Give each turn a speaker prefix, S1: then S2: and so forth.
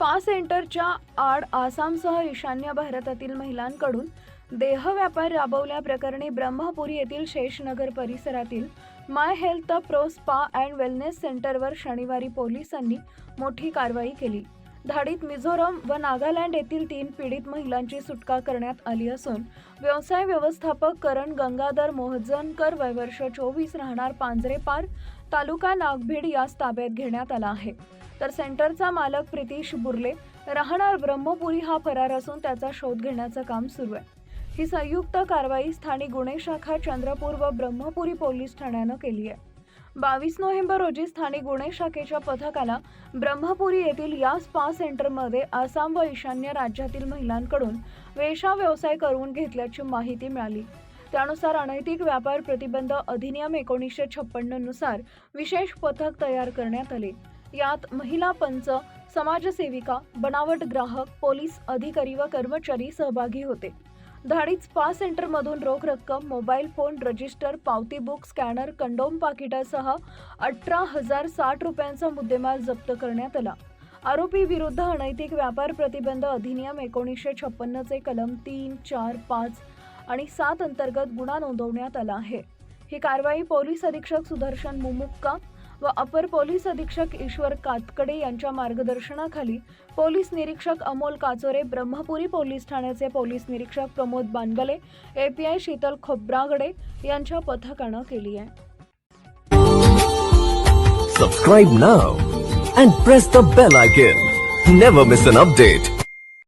S1: Spa सेंटरच्या आड आसामसह ईशान्य भारतातील महिलांकडून देह व्यापार राबवल्याप्रकरणी ब्रह्मपुरी येथील शेषनगर परिसरातील my health pro spa and wellness सेंटरवर शनिवारी पोलिसांनी मोठी कारवाई केली। धाडीत मिझोरम व नागालँड येथील 3 पीडित महिलांची सुटका करण्यात आली असून व्यवसाय व्यवस्थापक करण गंगाधर मोहजनकर वय वर्ष 24 राहणार पांजरेपार तालुका नागभीड यास ताब्यात घेण्यात आला आहे। तर सेंटरचा मालक प्रितीश बुर्ले राहणार ब्रह्मपुरी हा फरार असून त्याचा शोध घेण्याचं काम सुरू आहे। ही संयुक्त कारवाई स्थानिक गुन्हे शाखा चंद्रपूर व ब्रह्मपुरी पोलीस ठाण्यानं केली आहे। 22 नोव्हेंबर रोजी स्थानिक गुन्हे शाखेच्या पथकाला ब्रह्मपुरी येथील या स्पा सेंटरमध्ये आसाम व ईशान्य राज्यातील महिलांकडून वेश्या व्यवसाय करून घेतल्याची माहिती मिळाली। त्यानुसार अनैतिक व्यापार प्रतिबंध अधिनियम 1956 नुसार विशेष पथक तयार करण्यात आले। यात महिला पंच, समाजसेविका, बनावट ग्राहक, पोलीस अधिकारी व कर्मचारी सहभागी होते। धाडीत स्पा सेंटरमधून रोख रक्कम, मोबाईल फोन, रजिस्टर, पावती बुक, स्कॅनर, कंडोम पाकिटासह 18,060 रुपयांचा मुद्देमाल जप्त करण्यात आला। आरोपी विरुद्ध अनैतिक व्यापार प्रतिबंध अधिनियम 1956 चे कलम 3, 4, 5 आणि 7 अंतर्गत गुन्हा नोंदवण्यात आला आहे। ही कारवाई पोलीस अधीक्षक सुदर्शन मुमुक्का व अपर पोलीस अधीक्षक ईश्वर कातकडे यांच्या मार्गदर्शनाखाली पोलीस निरीक्षक अमोल काचोरे, ब्रह्मपुरी पोलीस ठाण्याचे पोलीस निरीक्षक प्रमोद बानगले, एपीआय शीतल खोब्रागडे यांच्या पथकानं केली आहे।
S2: Subscribe now and press the bell icon. Never miss an update.